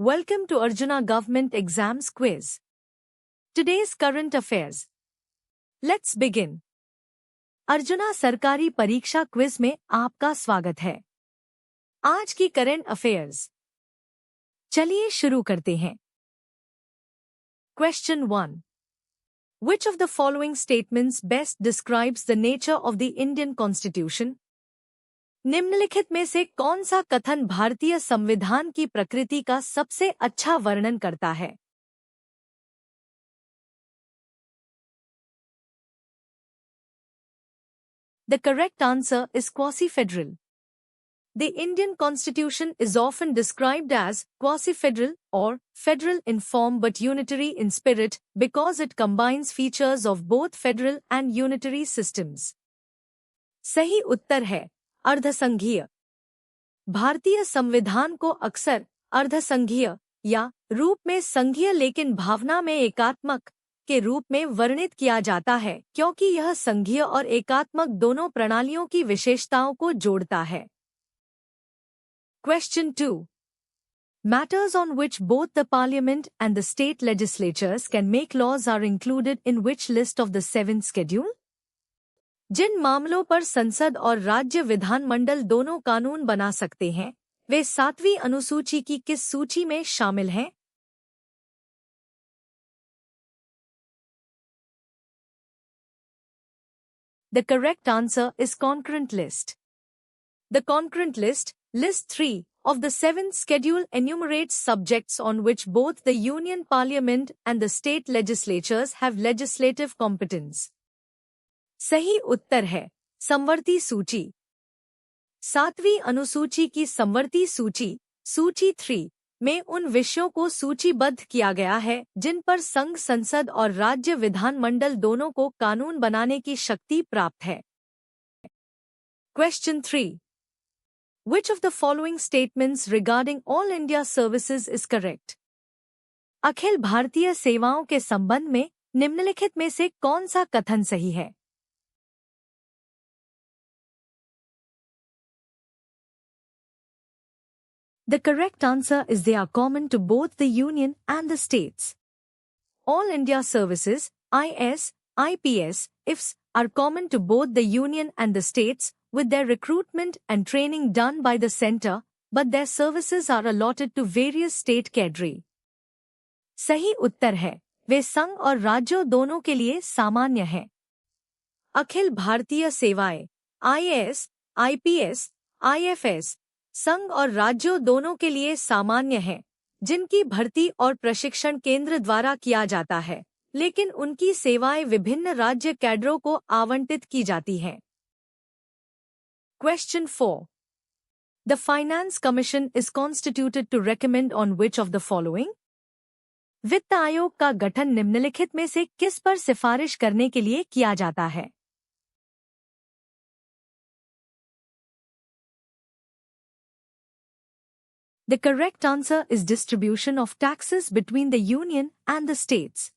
Welcome to Arjuna Government Exams Quiz. Today's current affairs. Let's begin. Arjuna सरकारी परीक्षा quiz में आपका स्वागत है। आज की करंट अफेयर्स। चलिए शुरू करते हैं। Question 1. Which of the following statements best describes the nature of the Indian Constitution? निम्नलिखित में से कौन सा कथन भारतीय संविधान की प्रकृति का सबसे अच्छा वर्णन करता है? The correct answer is quasi-federal. The Indian Constitution is often described as quasi-federal or federal in form but unitary in spirit because it combines features of both federal and unitary systems. सही उत्तर है अर्धसंघीय। भारतीय संविधान को अक्सर अर्धसंघीय या रूप में संघीय लेकिन भावना में एकात्मक के रूप में वर्णित किया जाता है क्योंकि यह संघीय और एकात्मक दोनों प्रणालियों की विशेषताओं को जोड़ता है। Question 2. Matters on which both the Parliament and the state legislatures can make laws are included in which list of the 7th schedule? जिन मामलों पर संसद और राज्य विधानमंडल दोनों कानून बना सकते हैं, वे 7वीं अनुसूची की किस सूची में शामिल हैं? The correct answer is concurrent list. The concurrent list, List 3, of the 7th schedule enumerates subjects on which both the Union Parliament and the state legislatures have legislative competence. सही उत्तर है समवर्ती सूची। 7वीं अनुसूची की समवर्ती सूची, सूची 3, में उन विषयों को सूचीबद्ध किया गया है जिन पर संघ संसद और राज्य विधानमंडल दोनों को कानून बनाने की शक्ति प्राप्त है। Question 3. Which of the following statements regarding all India services is correct? Akhil Bharatiya सेवाओं के संबंध में निम्नलिखित में से कौन सा कथन सही है? The correct answer is they are common to both the Union and the states. All India services, IS, IPS, IFs, are common to both the Union and the states, with their recruitment and training done by the centre, but their services are allotted to various state cadre. सही उत्तर है वे संघ और राज्यों दोनों के लिए सामान्य हैं। अखिल भारतीय सेवाएं, IAS, IPS, IFS, संघ और राज्यों दोनों के लिए सामान्य हैं, जिनकी भर्ती और प्रशिक्षण केंद्र द्वारा किया जाता है, लेकिन उनकी सेवाएं विभिन्न राज्य कैडरों को आवंटित की जाती हैं। Question 4. The Finance Commission is constituted to recommend on which of the following? वित्त आयोग का गठन निम्नलिखित में से किस पर सिफारिश करने के लिए किया जाता है? The correct answer is distribution of taxes between the Union and the states.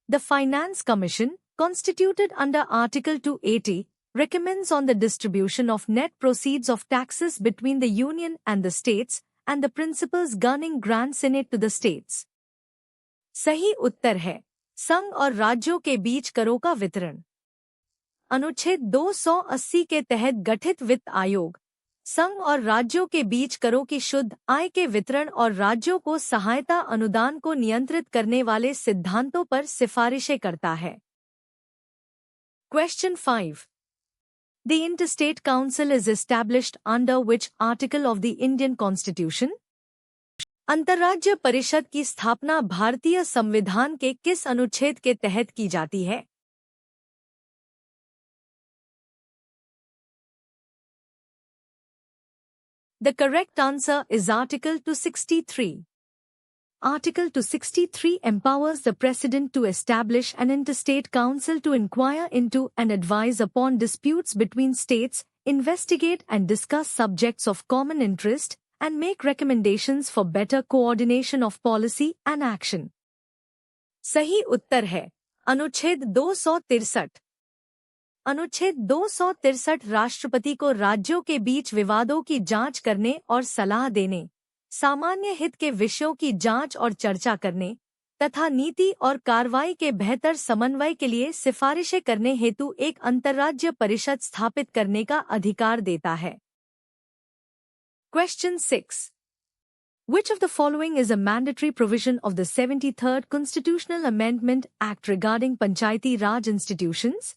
The Finance Commission, constituted under Article 280, recommends on the distribution of net proceeds of taxes between the Union and the states and the principles governing grants in it to the states. सही उत्तर है संघ और राज्यों के बीच करों का वितरण। अनुच्छेद 280 के तहत गठित वित्त आयोग संघ और राज्यों के बीच करों की शुद्ध आय के वितरण और राज्यों को सहायता अनुदान को नियंत्रित करने वाले सिद्धांतों पर सिफारिशें करता है। Question 5. The Interstate Council is established under which article of the Indian Constitution? अंतर्राज्य परिषद की स्थापना भारतीय संविधान के किस अनुच्छेद के तहत की जाती है? The correct answer is Article 263. Article 263 empowers the President to establish an interstate council to inquire into and advise upon disputes between states, investigate and discuss subjects of common interest, and make recommendations for better coordination of policy and action. सही उत्तर है अनुच्छेद 263। अनुच्छेद 263 राष्ट्रपति को राज्यों के बीच विवादों की जांच करने और सलाह देने, सामान्य हित के विषयों की जांच और चर्चा करने तथा नीति और कार्रवाई के बेहतर समन्वय के लिए सिफारिशें करने हेतु एक अंतर्राज्य परिषद स्थापित करने का अधिकार देता है। Question 6. Which of the following is a mandatory provision of the 73rd Constitutional Amendment Act regarding Panchayati Raj institutions?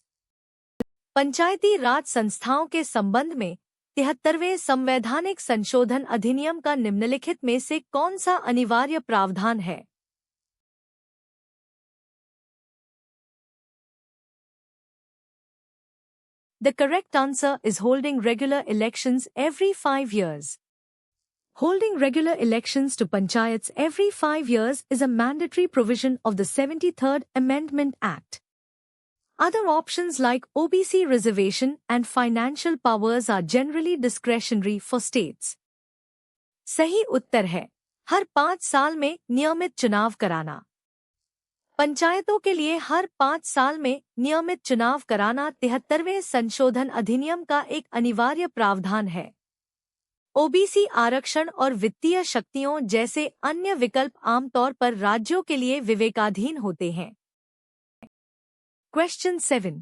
पंचायती राज संस्थाओं के संबंध में 73वें संवैधानिक संशोधन अधिनियम का निम्नलिखित में से कौन सा अनिवार्य प्रावधान है? The correct answer is holding regular elections every 5 years. Holding regular elections to panchayats every 5 years is a mandatory provision of the 73rd Amendment Act. Other options like OBC reservation and financial powers are generally discretionary for states. सही उत्तर है हर 5 साल में नियमित चुनाव कराना। पंचायतों के लिए हर 5 साल में नियमित चुनाव कराना 73वें संशोधन अधिनियम का एक अनिवार्य प्रावधान है। ओबीसी आरक्षण और वित्तीय शक्तियों जैसे अन्य विकल्प आमतौर पर राज्यों के लिए विवेकाधीन होते हैं। Question 7.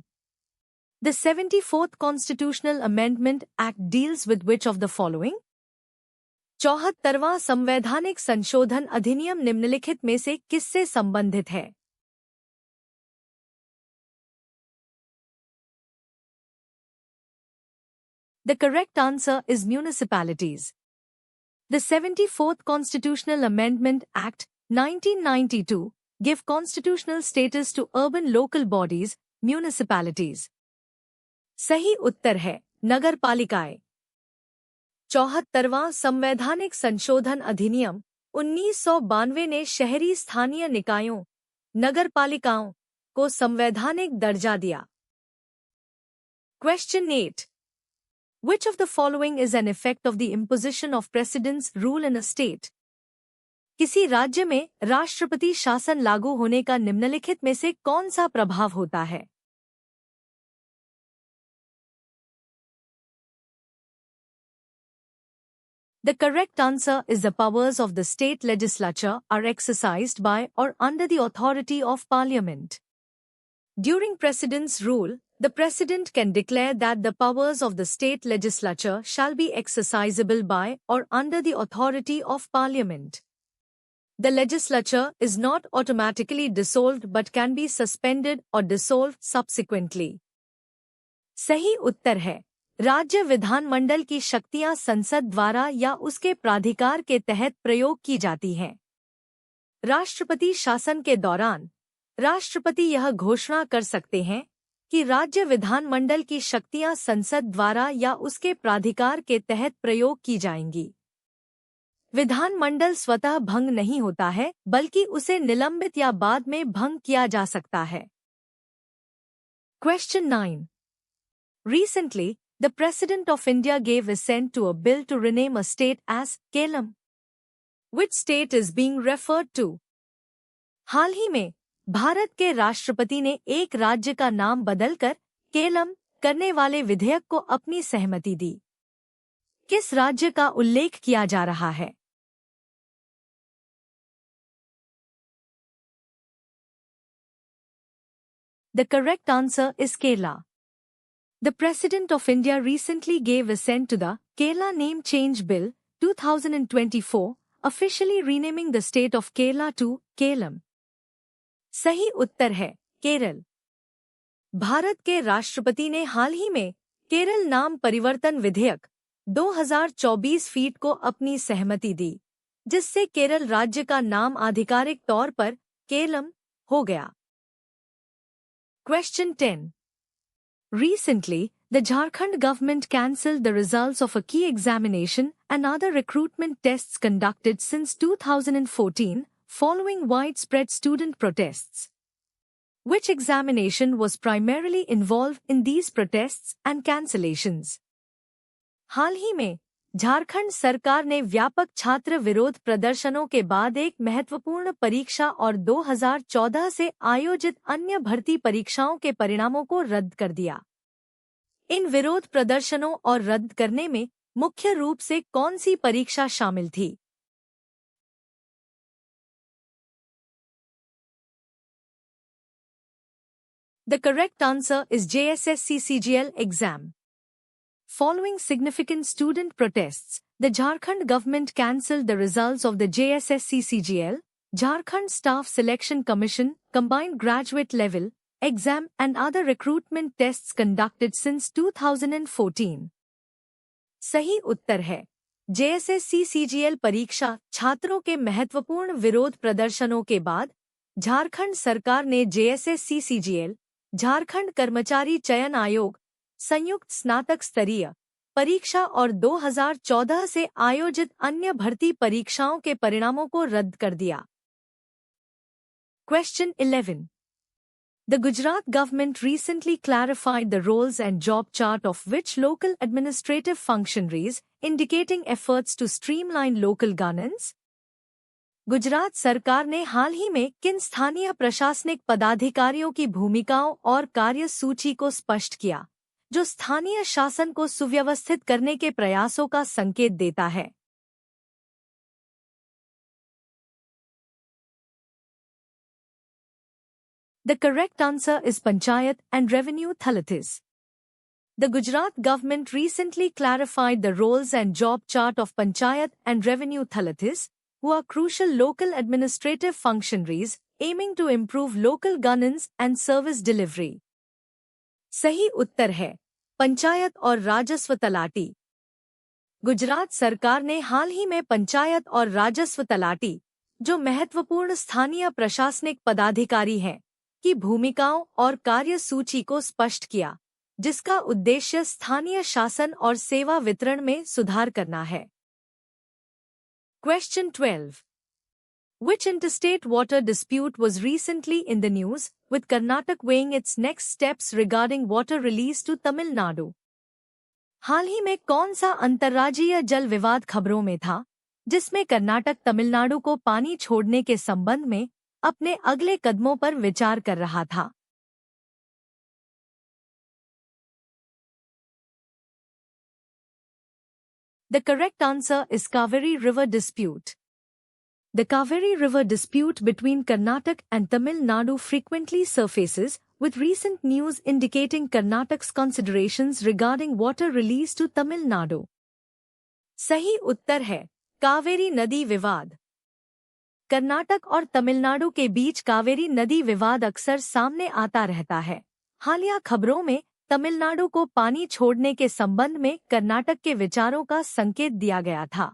The 74th Constitutional Amendment Act deals with which of the following? 74वां संवैधानिक संशोधन अधिनियम निम्नलिखित में से किससे संबंधित है? The correct answer is municipalities. The 74th Constitutional Amendment Act, 1992, give constitutional status to urban local bodies, municipalities. सही उत्तर है नगरपालिकाएं। 74वां संवैधानिक संशोधन अधिनियम 1992 ने शहरी स्थानीय निकायों, नगरपालिकाओं को संवैधानिक दर्जा दिया। Question 8. Which of the following is an effect of the imposition of precedence rule in a state? किसी राज्य में राष्ट्रपति शासन लागू होने का निम्नलिखित में से कौन सा प्रभाव होता है? The correct answer is the powers of the state legislature are exercised by or under the authority of parliament. During precedence rule, the President can declare that the powers of the state legislature shall be exercisable by or under the authority of Parliament. The legislature is not automatically dissolved but can be suspended or dissolved subsequently. सही उत्तर है राज्य विधानमंडल की शक्तियां संसद द्वारा या उसके प्राधिकार के तहत प्रयोग की जाती हैं। राष्ट्रपति शासन के दौरान राष्ट्रपति यह घोषणा कर सकते हैं कि राज्य विधानमंडल की शक्तियां संसद द्वारा या उसके प्राधिकार के तहत प्रयोग की जाएंगी। विधानमंडल स्वतः भंग नहीं होता है बल्कि उसे निलंबित या बाद में भंग किया जा सकता है। Question 9. Recently, the President of India gave assent to a bill to rename a state as Kelam. Which state is being referred to? हाल ही में भारत के राष्ट्रपति ने एक राज्य का नाम बदलकर केलम करने वाले विधेयक को अपनी सहमति दी। किस राज्य का उल्लेख किया जा रहा है? The correct answer is Kerala. The President of India recently gave assent to the Kerala Name Change Bill 2024, officially renaming the state of Kerala to Kelam. सही उत्तर है केरल। भारत के राष्ट्रपति ने हाल ही में केरल नाम परिवर्तन विधेयक 2024 फीट को अपनी सहमति दी, जिससे केरल राज्य का नाम आधिकारिक तौर पर केलम हो गया। Question 10. Recently, the Jharkhand government cancelled the results of a key examination and other recruitment tests conducted since 2014 following widespread student protests. Which examination was primarily involved in these protests and cancellations? हाल ही में झारखंड सरकार ने व्यापक छात्र विरोध प्रदर्शनों के बाद एक महत्वपूर्ण परीक्षा और 2014 से आयोजित अन्य भर्ती परीक्षाओं के परिणामों को रद्द कर दिया। इन विरोध प्रदर्शनों और रद्द करने में मुख्य रूप से कौन सी परीक्षा शामिल थी? The correct answer is JSS CCGL exam. Following significant student protests, the Jharkhand government cancelled the results of the JSS CCGL, Jharkhand Staff Selection Commission, combined graduate level exam and other recruitment tests conducted since 2014. सही उत्तर है JSS CCGL परीक्षा छात्रों के महत्वपूर्ण विरोध प्रदर्शनों के बाद झारखंड सरकार ने JSS CCGL, झारखंड कर्मचारी चयन आयोग, संयुक्त स्नातक स्तरीय परीक्षा और 2014 से आयोजित अन्य भर्ती परीक्षाओं के परिणामों को रद्द कर दिया। Question 11. The Gujarat government recently clarified the roles and job chart of which local administrative functionaries, indicating efforts to streamline local governance? Gujarat सरकार ने हाल ही में किन स्थानीय प्रशासनिक पदाधिकारियों की भूमिकाओं और कार्य सूची को स्पष्ट किया, जो स्थानीय शासन को सुव्यवस्थित करने के प्रयासों का संकेत देता है? The correct answer is Panchayat and Revenue Authorities. The Gujarat government recently clarified the roles and job chart of Panchayat and Revenue Authorities, who are crucial local administrative functionaries aiming to improve local governance and service delivery. सही उत्तर है पंचायत और राजस्व तलाटी। गुजरात सरकार ने हाल ही में पंचायत और राजस्व तलाटी, जो महत्वपूर्ण स्थानीय प्रशासनिक पदाधिकारी हैं, की भूमिकाओं और कार्य सूची को स्पष्ट किया, जिसका उद्देश्य स्थानीय शासन और सेवा वितरण में सुधार करना है। Question 12. Which interstate water dispute was recently in the news, with Karnataka weighing its next steps regarding water release to Tamil Nadu? हाल ही में कौन सा अंतर्राज्यीय जल विवाद खबरों में था, जिसमें कर्नाटक तमिलनाडु को पानी छोड़ने के संबंध में अपने अगले कदमों पर विचार कर रहा था? The correct answer is Kaveri River dispute. The Kaveri River dispute between Karnataka and Tamil Nadu frequently surfaces, with recent news indicating Karnataka's considerations regarding water release to Tamil Nadu. सही उत्तर है कावेरी नदी विवाद। कर्नाटक और तमिलनाडु के बीच कावेरी नदी विवाद अक्सर सामने आता रहता है। हालिया खबरों में तमिलनाडु को पानी छोड़ने के संबंध में कर्नाटक के विचारों का संकेत दिया गया था।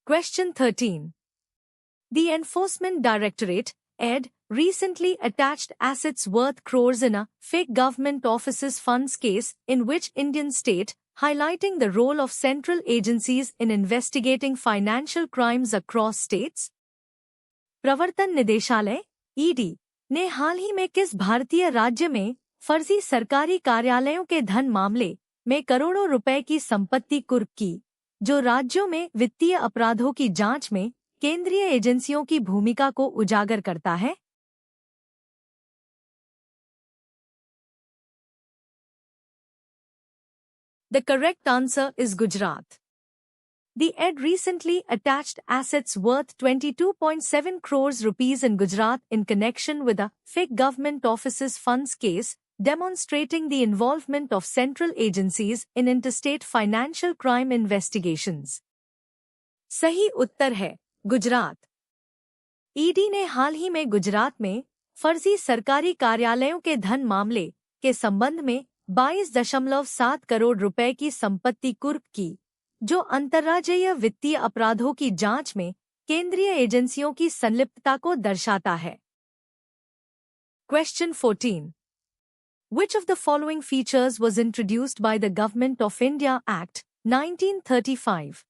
Question 13. The Enforcement Directorate, ED, recently attached assets worth crores in a fake government offices funds case in which Indian state, highlighting the role of central agencies in investigating financial crimes across states. प्रवर्तन निदेशालय, ED, ने हाल ही में किस भारतीय राज्य में फर्जी सरकारी कार्यालयों के धन मामले में करोड़ों रुपए की संपत्ति कुर्क की, जो राज्यों में वित्तीय अपराधों की जांच में केंद्रीय एजेंसियों की भूमिका को उजागर करता है? The correct answer is Gujarat. The ED recently attached assets worth 22.7 crores rupees in Gujarat in connection with a fake government offices funds case, demonstrating the involvement of central agencies in interstate financial crime investigations. सही उत्तर है Gujarat. ED ने हाल ही में गुजरात में फर्जी सरकारी कार्यालयों के धन मामले के संबंध में 22.7 करोड़ रुपए की संपत्ति कुर्क की, जो अंतर्राज्यीय वित्तीय अपराधों की जांच में केंद्रीय एजेंसियों की संलिप्तता को दर्शाता है। Question 14. Which of the following features was introduced by the Government of India Act, 1935?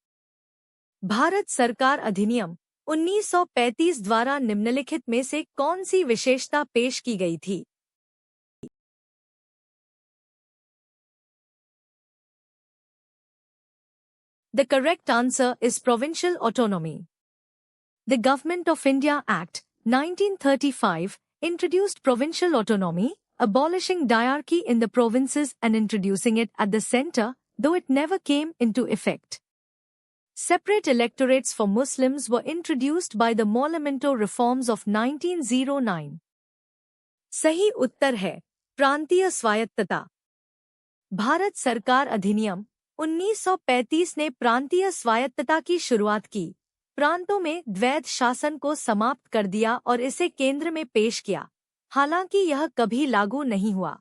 Bharat सरकार अधिनियम 1935 द्वारा निम्नलिखित में से कौन सी विशेषता पेश की गई थी? The correct answer is provincial autonomy. The Government of India Act, 1935, introduced provincial autonomy, abolishing diarchy in the provinces and introducing it at the centre, though it never came into effect. Separate electorates for Muslims were introduced by the Monumental reforms of 1909. सही उत्तर है प्रांतीय स्वायत्तता। भारत सरकार अधिनियम 1935 ने प्रांतीय स्वायत्तता की शुरुआत की, प्रांतों में द्वैध शासन को समाप्त कर दिया और इसे केंद्र में पेश किया। हालांकि यह कभी लागू नहीं हुआ।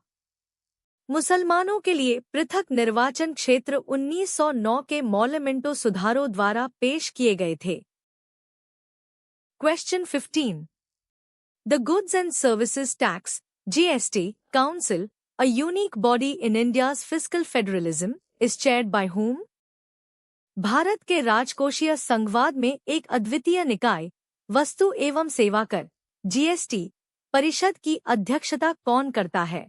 मुसलमानों के लिए पृथक निर्वाचन क्षेत्र 1909 के मॉलमेंटो सुधारों द्वारा पेश किए गए थे। Question 15। The goods and services tax (GST) council, a unique body in India's fiscal federalism, is chaired by whom? Bharat के राजकोषीय संघवाद में एक अद्वितीय निकाय वस्तु एवं सेवा कर (GST) परिषद की अध्यक्षता कौन करता है?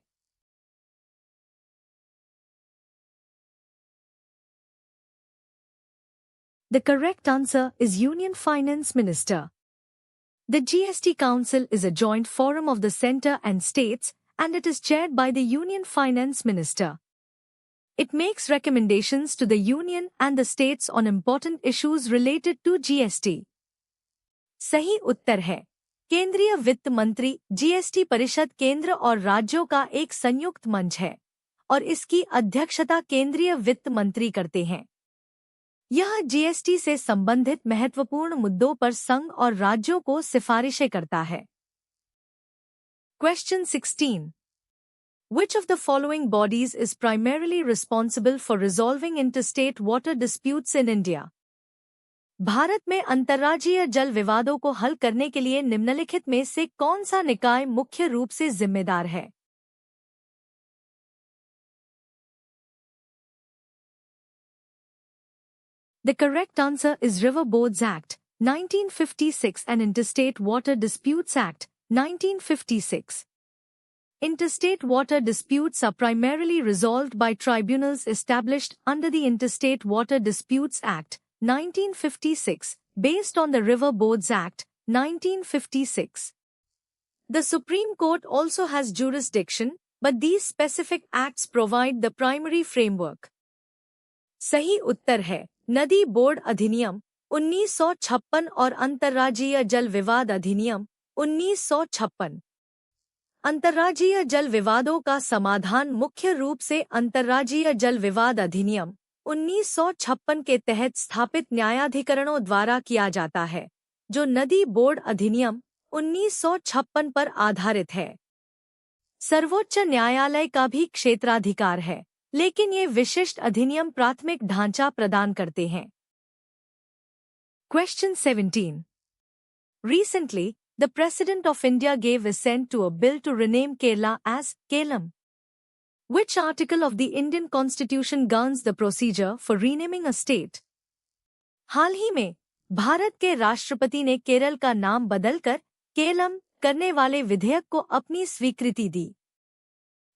The correct answer is Union Finance Minister. The GST Council is a joint forum of the centre and states, and it is chaired by the Union Finance Minister. It makes recommendations to the Union and the states on important issues related to GST. सही उत्तर है केंद्रीय वित्त मंत्री। GST परिषद केंद्र और राज्यों का एक संयुक्त मंच है और इसकी अध्यक्षता केंद्रीय वित्त मंत्री करते हैं। यह जीएसटी से संबंधित महत्वपूर्ण मुद्दों पर संघ और राज्यों को सिफारिशें करता है। Question 16। Which of the following bodies is primarily responsible for resolving interstate water disputes in India? Bharat में अंतर्राज्यीय जल विवादों को हल करने के लिए निम्नलिखित में से कौन सा निकाय मुख्य रूप से जिम्मेदार है? The correct answer is River Boards Act, 1956 and Interstate Water Disputes Act, 1956. Interstate water disputes are primarily resolved by tribunals established under the Interstate Water Disputes Act, 1956, based on the River Boards Act, 1956. The Supreme Court also has jurisdiction, but these specific acts provide the primary framework. सही उत्तर है नदी board अधिनियम 1956 और अंतर्राज्यीय जल विवाद अधिनियम 1956। अंतर्राज्यीय जल विवादों का समाधान मुख्य रूप से अंतर्राज्यीय जल विवाद अधिनियम 1956 के तहत स्थापित न्यायाधिकरणों द्वारा किया जाता है, जो नदी बोर्ड अधिनियम 1956 पर आधारित है। सर्वोच्च न्यायालय का भी क्षेत्राधिकार है, लेकिन ये विशिष्ट अधिनियम प्राथमिक ढांचा प्रदान करते हैं। Question 17. Recently, the President of India gave assent to a bill to rename Kerala as Kelam. Which article of the Indian Constitution governs the procedure for renaming a state? हाल ही में भारत के राष्ट्रपति ने केरल का नाम बदलकर केलम करने वाले विधेयक को अपनी स्वीकृति दी।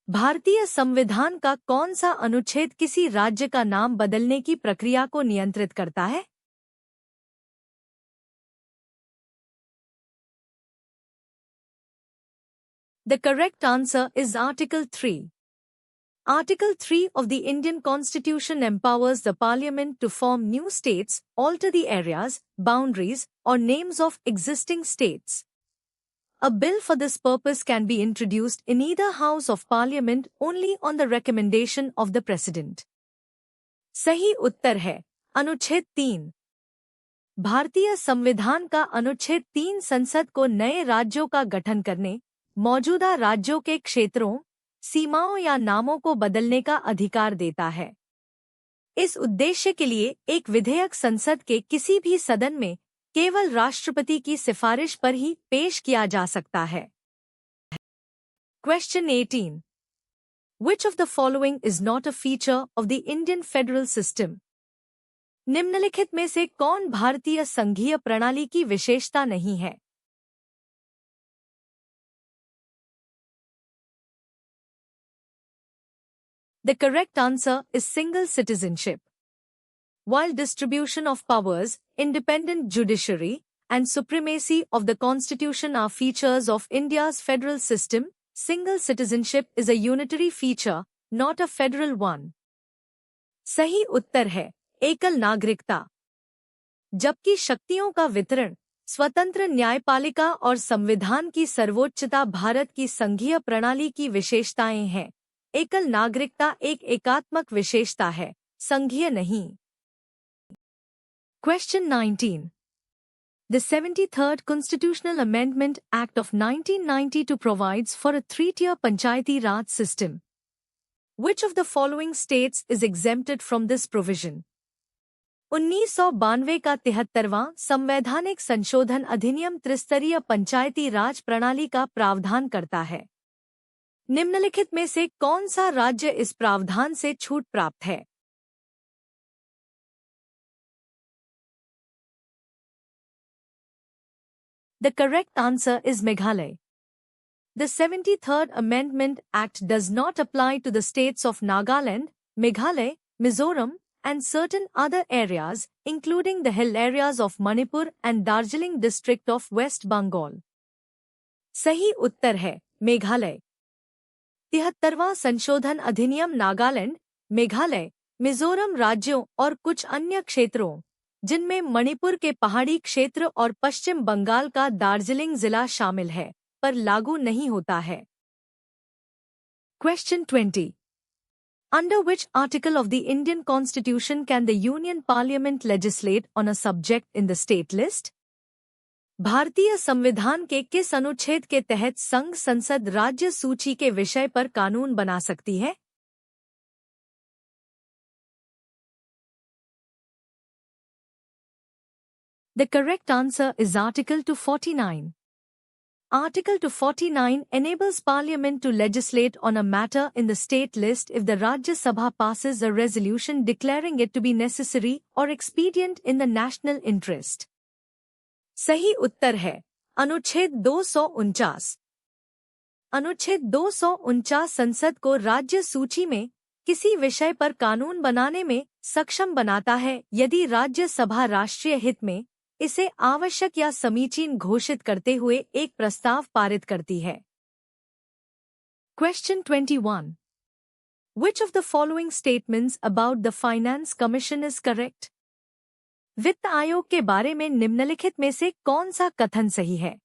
भारतीय संविधान का कौन सा अनुच्छेद किसी राज्य का नाम बदलने की प्रक्रिया को नियंत्रित करता है? The correct answer is Article 3. Article 3 of the Indian Constitution empowers the Parliament to form new states, alter the areas, boundaries, or names of existing states. A bill for this purpose can be introduced in either House of Parliament only on the recommendation of the President. सही उत्तर है अनुच्छेद 3। भारतीय संविधान का अनुच्छेद 3 संसद को नए राज्यों का गठन करने, मौजूदा राज्यों के क्षेत्रों, सीमाओं या नामों को बदलने का अधिकार देता है। इस उद्देश्य के लिए एक विधेयक संसद के किसी भी सदन में केवल राष्ट्रपति की सिफारिश पर ही पेश किया जा सकता है। Question 18. Which of the following is not a feature of the Indian federal system? निम्नलिखित में से कौन भारतीय संघीय प्रणाली की विशेषता नहीं है? The correct answer is single citizenship. While distribution of powers, independent judiciary, and supremacy of the Constitution are features of India's federal system, single citizenship is a unitary feature, not a federal one. सही उत्तर है एकल नागरिकता। जबकि शक्तियों का वितरण स्वतंत्र न्यायपालिका और संविधान की सर्वोच्चता भारत की संघीय प्रणाली की विशेषताएं हैं। एकल नागरिकता एक एकात्मक विशेषता है, संघीय नहीं। Question 19. The 73rd Constitutional Amendment Act of 1992 provides for a three-tier Panchayati Raj system. Which of the following states is exempted from this provision? 1992 का 73वां संवैधानिक संशोधन अधिनियम त्रिस्तरीय पंचायती राज प्रणाली का प्रावधान करता है। निम्नलिखित में से कौन सा राज्य इस प्रावधान से छूट प्राप्त है? The correct answer is Meghalaya. The 73rd Amendment Act does not apply to the states of Nagaland, Meghalaya, Mizoram, and certain other areas, including the hill areas of Manipur and Darjeeling district of West Bengal. सही उत्तर है मेघालय। 73वां संशोधन अधिनियम नागालैंड, मेघालय, मिजोरम राज्यों और कुछ अन्य क्षेत्रों, जिनमें मणिपुर के पहाड़ी क्षेत्र और पश्चिम बंगाल का दार्जिलिंग जिला शामिल है, पर लागू नहीं होता है। Question 20. Under which article of the Indian Constitution can the Union Parliament legislate on a subject in the state list? भारतीय संविधान के किस अनुच्छेद के तहत संघ संसद राज्य सूची के विषय पर कानून बना सकती है? The correct answer is Article 249. Article 249 enables Parliament to legislate on a matter in the state list if the Rajya Sabha passes a resolution declaring it to be necessary or expedient in the national interest. सही उत्तर है अनुच्छेद 249। अनुच्छेद 249 संसद को राज्य सूची में किसी विषय पर कानून बनाने में सक्षम बनाता है यदि राज्य सभा राष्ट्रीय हित में इसे आवश्यक या समीचीन घोषित करते हुए एक प्रस्ताव पारित करती है। Question 21. Which of the following statements about the Finance Commission is correct? वित्त आयोग के बारे में निम्नलिखित में से कौन सा कथन सही है?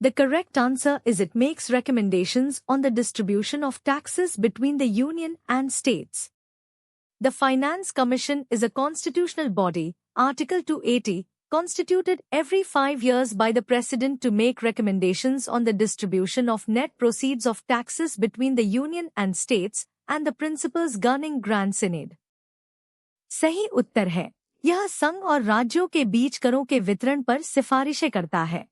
The correct answer is it makes recommendations on the distribution of taxes between the Union and states. The Finance Commission is a constitutional body, Article 280, constituted every 5 years by the President to make recommendations on the distribution of net proceeds of taxes between the Union and states and the principles governing grants in aid. सही उत्तर है यह संघ और राज्यों के बीच करों के वितरण पर सिफारिशें करता है।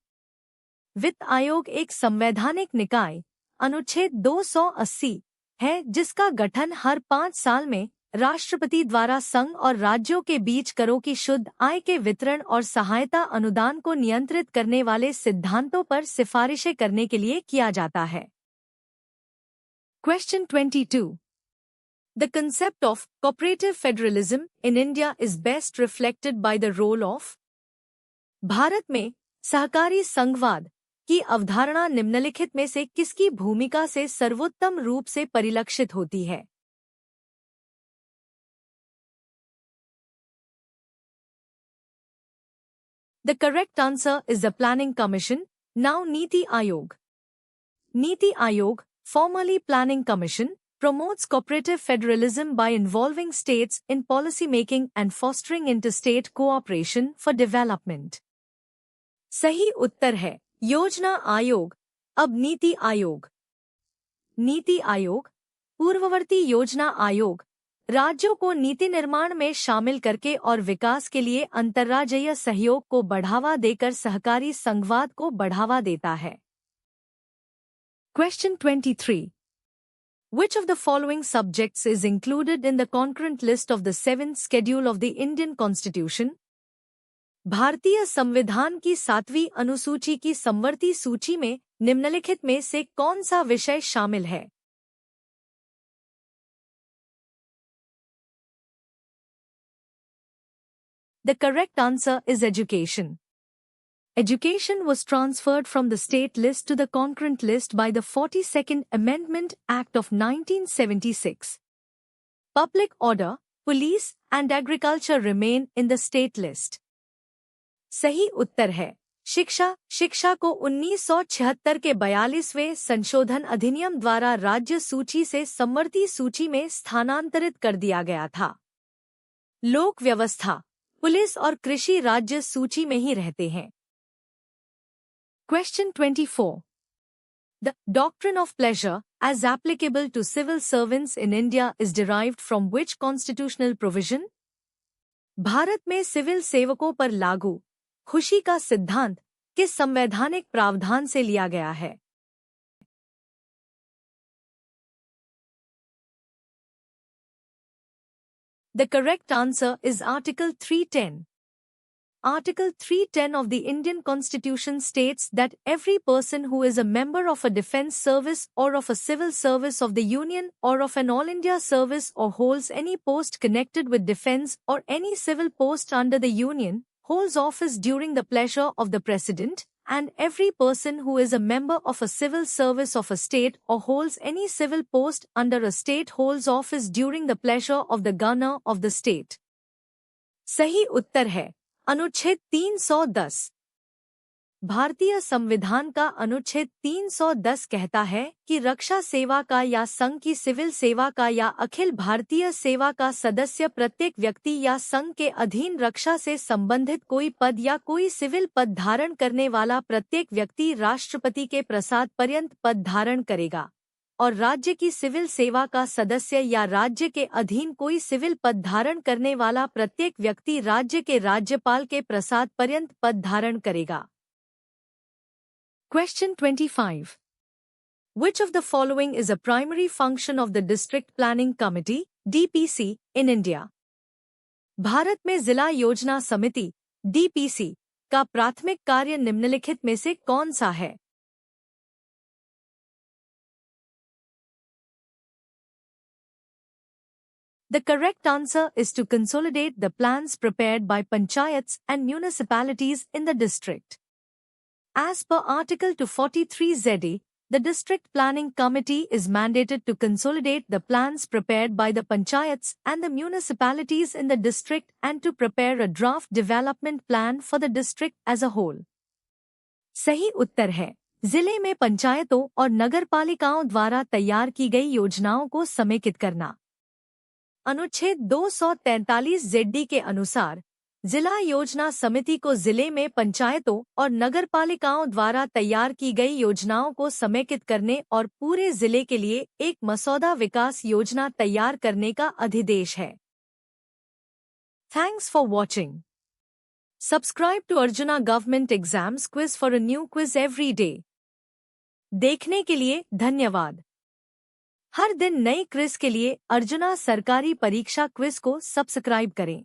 वित्त आयोग एक संवैधानिक निकाय, अनुच्छेद 280, है जिसका गठन हर 5 साल में राष्ट्रपति द्वारा संघ और राज्यों के बीच करों की शुद्ध आय के वितरण और सहायता अनुदान को नियंत्रित करने वाले सिद्धांतों पर सिफारिशें करने के लिए किया जाता है। Question 22. The concept of cooperative federalism in India is best reflected by the role of Bharat में सहकारी संघवाद की अवधारणा निम्नलिखित में से किसकी भूमिका से सर्वोत्तम रूप से परिलक्षित होती है? The correct answer is the Planning Commission, now Niti Aayog. Niti Aayog, formerly Planning Commission, promotes cooperative federalism by involving states in policy making and fostering interstate cooperation for development. सही उत्तर है योजना आयोग, अब नीति आयोग। नीति आयोग, पूर्ववर्ती योजना आयोग, राज्यों को नीति निर्माण में शामिल करके और विकास के लिए अंतर्राज्यीय सहयोग को बढ़ावा देकर सहकारी संघवाद को बढ़ावा देता है। Question 23. Which of the following subjects is included in the concurrent list of the 7th schedule of the Indian Constitution? भारतीय संविधान की 7वीं अनुसूची की समवर्ती सूची में निम्नलिखित में से कौन सा विषय शामिल है? The correct answer is education. Education was transferred from the state list to the concurrent list by the 42nd Amendment Act of 1976. Public order, police and agriculture remain in the state list. सही उत्तर है शिक्षा को 1976 के 42वें संशोधन अधिनियम द्वारा राज्य सूची से समवर्ती सूची में स्थानांतरित कर दिया गया था। लोक व्यवस्था, पुलिस और कृषि राज्य सूची में ही रहते हैं। Question 24. The doctrine of pleasure, as applicable to civil servants in India, is derived from which constitutional provision? Bharat में सिविल सेवकों पर लागू खुशी का सिद्धांत किस संवैधानिक प्रावधान से लिया गया है? The correct answer is Article 310. Article 310 of the Indian Constitution states that every person who is a member of a defence service or of a civil service of the Union or of an All India service or holds any post connected with defence or any civil post under the Union holds office during the pleasure of the President, and every person who is a member of a civil service of a state or holds any civil post under a state holds office during the pleasure of the governor of the state. सही उत्तर है अनुच्छेद 310। भारतीय संविधान का अनुच्छेद 310 कहता है कि रक्षा सेवा का या संघ की सिविल सेवा का या अखिल भारतीय सेवा का सदस्य प्रत्येक व्यक्ति या संघ के अधीन रक्षा से संबंधित कोई पद या कोई सिविल पद धारण करने वाला प्रत्येक व्यक्ति राष्ट्रपति के प्रसाद पर्यंत पद धारण करेगा, और राज्य की सिविल सेवा का सदस्य या राज्य के अधीन कोई सिविल पद धारण करने वाला प्रत्येक व्यक्ति राज्य के राज्यपाल के प्रसाद पर्यंत पद धारण करेगा। Question 25. Which of the following is a primary function of the District Planning Committee (DPC) in India? Bharat में जिला योजना समिति (DPC) का प्राथमिक कार्य निम्नलिखित में से कौन सा है? The correct answer is to consolidate the plans prepared by panchayats and municipalities in the district. As per Article 243ZE, the District Planning Committee is mandated to consolidate the plans prepared by the panchayats and the municipalities in the district and to prepare a draft development plan for the district as a whole. सही उत्तर है जिले में पंचायतों और नगरपालिकाओं द्वारा तैयार की गई योजनाओं को समेकित करना। अनुच्छेद 243ZD के अनुसार जिला योजना समिति को जिले में पंचायतों और नगरपालिकाओं द्वारा तैयार की गई योजनाओं को समेकित करने और पूरे जिले के लिए एक मसौदा विकास योजना तैयार करने का अधिदेश है। Thanks for watching. Subscribe to Arjuna Government Exams Quiz for a new quiz every day. देखने के लिए धन्यवाद। हर दिन नई क्विज के लिए अर्जुना सरकारी परीक्षा क्विज को सब्सक्राइब करें।